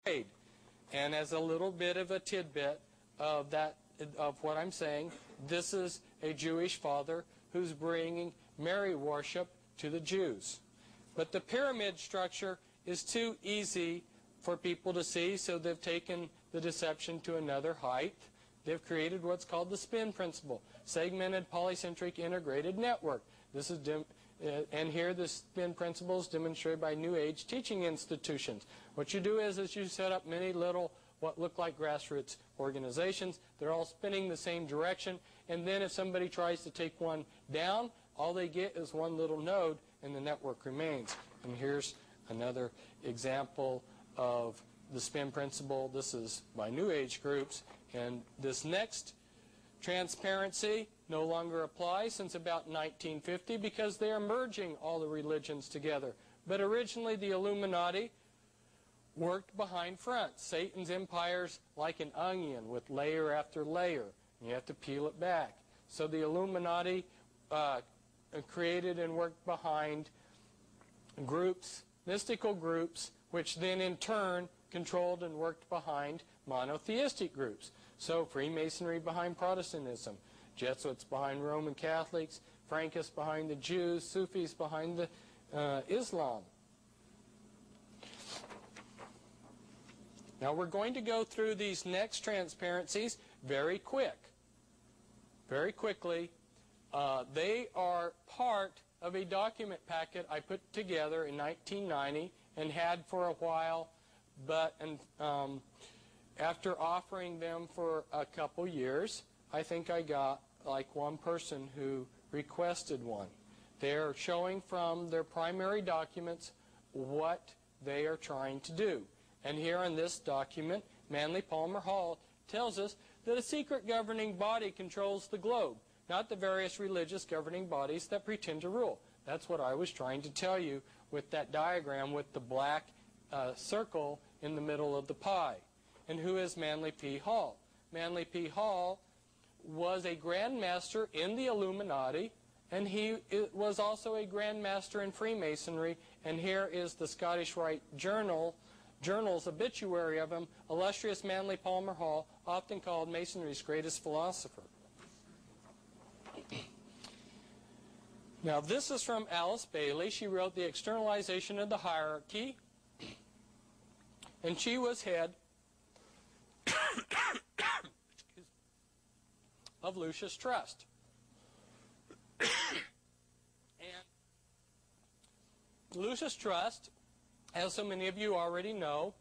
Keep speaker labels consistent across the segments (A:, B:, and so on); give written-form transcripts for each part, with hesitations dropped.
A: trade. And as a little bit of a tidbit of what I'm saying, this is a Jewish father who's bringing Mary worship to the Jews. But the pyramid structure is too easy for people to see, so they've taken the deception to another height. They've created what's called the spin principle, segmented polycentric integrated network. This is and here the spin principle is demonstrated by New Age teaching institutions. What you do is you set up many little what look like grassroots organizations. They're all spinning the same direction, and then if somebody tries to take one down, all they get is one little node and the network remains. And here's another example of the spin principle. This is by New Age groups, and this next transparency no longer applies since about 1950 because they are merging all the religions together. But originally the Illuminati worked behind fronts. Satan's empire's like an onion with layer after layer. And you have to peel it back. So the Illuminati created and worked behind groups, mystical groups, which then in turn controlled and worked behind monotheistic groups. So Freemasonry behind Protestantism, Jesuits behind Roman Catholics, Frankists behind the Jews, Sufis behind the Islam. Now we're going to go through these next transparencies very quickly. They are part of a document packet I put together in 1990 and had for a while, but after offering them for a couple years, I think I got like one person who requested one. They're showing from their primary documents what they are trying to do. And here in this document, Manly Palmer Hall tells us that a secret governing body controls the globe, not the various religious governing bodies that pretend to rule. That's what I was trying to tell you with that diagram with the black circle in the middle of the pie. And who is Manly P. Hall? Manly P. Hall was a Grand Master in the Illuminati, and he was also a Grand Master in Freemasonry. And here is the Scottish Rite Journal's obituary of him, illustrious Manly Palmer Hall, often called Masonry's greatest philosopher. Now this is from Alice Bailey. She wrote The Externalization of the Hierarchy, and she was head of Lucius Trust. And Lucius Trust, as so many of you already know,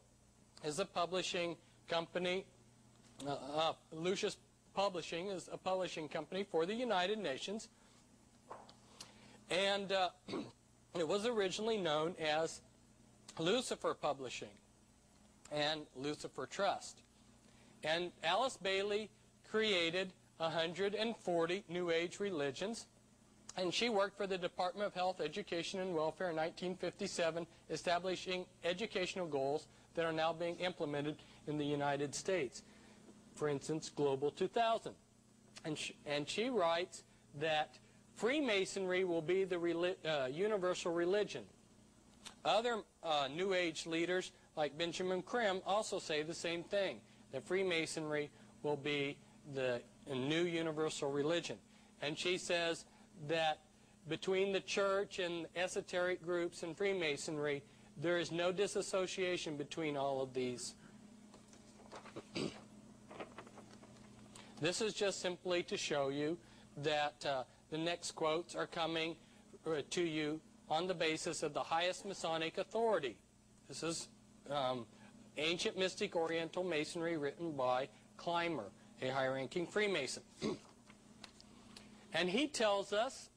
A: is a publishing company. Lucius Publishing is a publishing company for the United Nations. And it was originally known as Lucifer Publishing and Lucifer Trust. And Alice Bailey created 140 New Age religions. And she worked for the Department of Health, Education, and Welfare in 1957, establishing educational goals that are now being implemented in the United States. For instance, Global 2000. And she writes that Freemasonry will be the universal religion. Other New Age leaders, like Benjamin Krim, also say the same thing, that Freemasonry will be the new universal religion. And she says that between the church and esoteric groups and Freemasonry, there is no disassociation between all of these. This is just simply to show you that the next quotes are coming to you on the basis of the highest Masonic authority. This is Ancient Mystic Oriental Masonry, written by Clymer, a high-ranking Freemason. And he tells us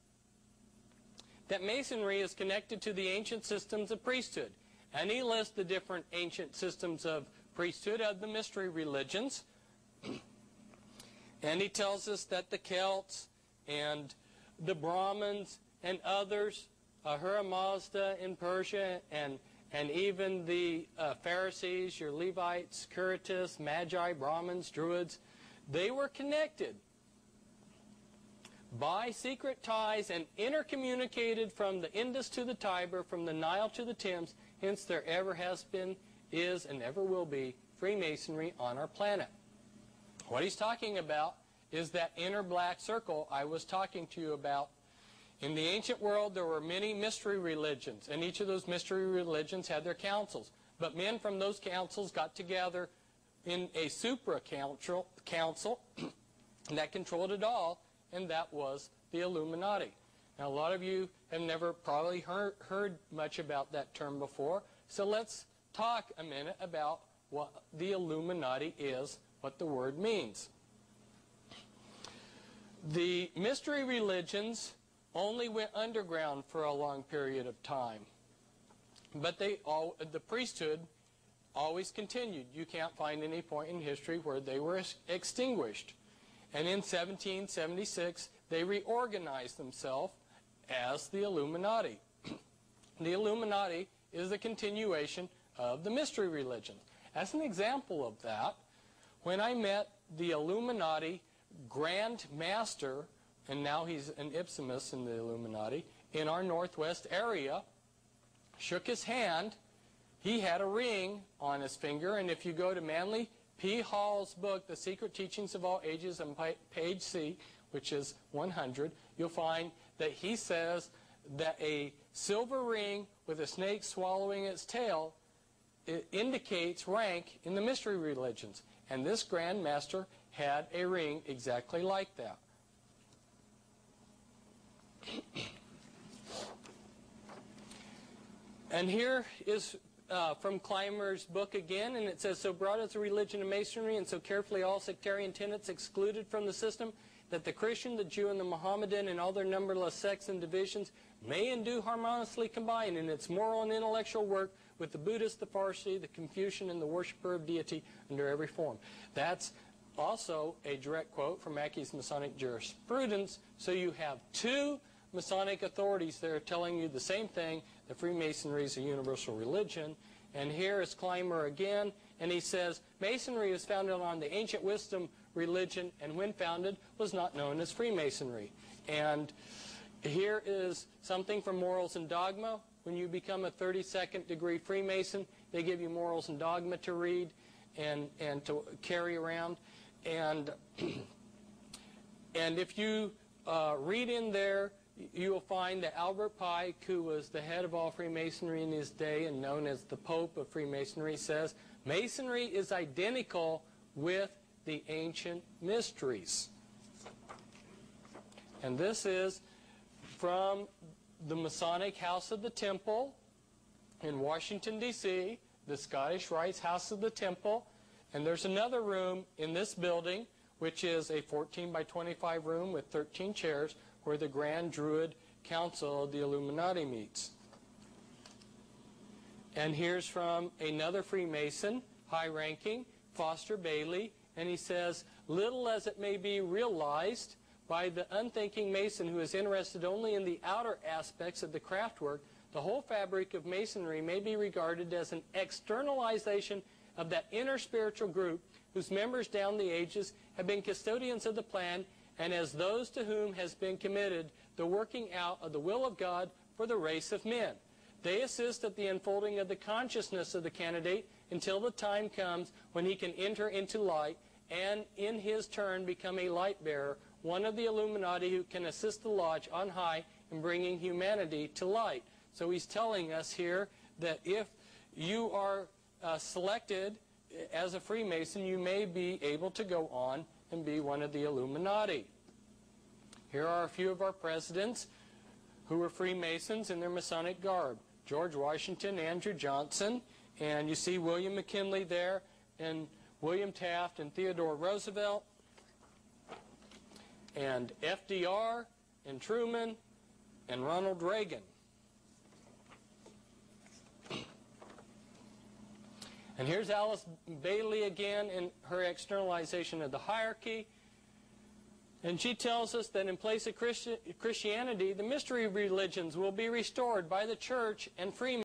A: that Masonry is connected to the ancient systems of priesthood. And he lists the different ancient systems of priesthood of the mystery religions. And he tells us that the Celts and the Brahmins and others, Ahura Mazda in Persia, and even the Pharisees, your Levites, Curitists, Magi, Brahmins, Druids, they were connected by secret ties and intercommunicated from the Indus to the Tiber, from the Nile to the Thames. Hence there ever has been is and never will be Freemasonry on our planet. What he's talking about is that inner black circle I was talking to you about. In the ancient world, there were many mystery religions, and each of those mystery religions had their councils. But men from those councils got together in a supra-council that controlled it all, and that was the Illuminati. Now, a lot of you have never probably heard much about that term before, so let's talk a minute about what the Illuminati is, what the word means. The mystery religions only went underground for a long period of time, but the priesthood always continued. You can't find any point in history where they were extinguished. And in 1776, they reorganized themselves as the Illuminati. The Illuminati is a continuation of the mystery religions. As an example of that, when I met the Illuminati Grand Master, and now he's an Ipsimus in the Illuminati, in our Northwest area, shook his hand. He had a ring on his finger, and if you go to Manly P. Hall's book, The Secret Teachings of All Ages, on page C, which is 100, you'll find that he says that a silver ring with a snake swallowing its tail, it indicates rank in the mystery religions. And this Grand Master had a ring exactly like that. And here is from Clymer's book again, and it says, so broad is the religion of Masonry, and so carefully all sectarian tenets excluded from the system, that the Christian, the Jew, and the Mohammedan, and all their numberless sects and divisions, may and do harmoniously combine in its moral and intellectual work with the Buddhist, the Parsi, the Confucian, and the worshiper of deity under every form. That's also a direct quote from Mackey's Masonic Jurisprudence. So you have two Masonic authorities there telling you the same thing, that Freemasonry is a universal religion. And here is Clymer again, and he says, Masonry is founded on the ancient wisdom religion, and when founded was not known as Freemasonry. And here is something from Morals and Dogma. When you become a 32nd degree Freemason, they give you Morals and Dogma to read and to carry around. And if you read in there, you will find that Albert Pike, who was the head of all Freemasonry in his day and known as the Pope of Freemasonry, says, Masonry is identical with the ancient mysteries. And this is from the Masonic House of the Temple in Washington, D.C., the Scottish Rites House of the Temple. And there's another room in this building, which is a 14 by 25 room with 13 chairs, where the Grand Druid Council of the Illuminati meets. And here's from another Freemason, high-ranking, Foster Bailey, and he says, little as it may be realized by the unthinking Mason who is interested only in the outer aspects of the craftwork, the whole fabric of Masonry may be regarded as an externalization of that inner spiritual group whose members down the ages have been custodians of the plan, and as those to whom has been committed the working out of the will of God for the race of men. They assist at the unfolding of the consciousness of the candidate until the time comes when he can enter into light and in his turn become a light bearer, one of the Illuminati who can assist the lodge on high in bringing humanity to light. So he's telling us here that if you are selected as a Freemason, you may be able to go on and be one of the Illuminati. Here are a few of our presidents who were Freemasons in their Masonic garb. George Washington, Andrew Johnson, and you see William McKinley there, and William Taft and Theodore Roosevelt, and FDR, and Truman, and Ronald Reagan. And here's Alice Bailey again in her externalization of the hierarchy. And she tells us that in place of Christianity, the mystery religions will be restored by the church and Freemasons.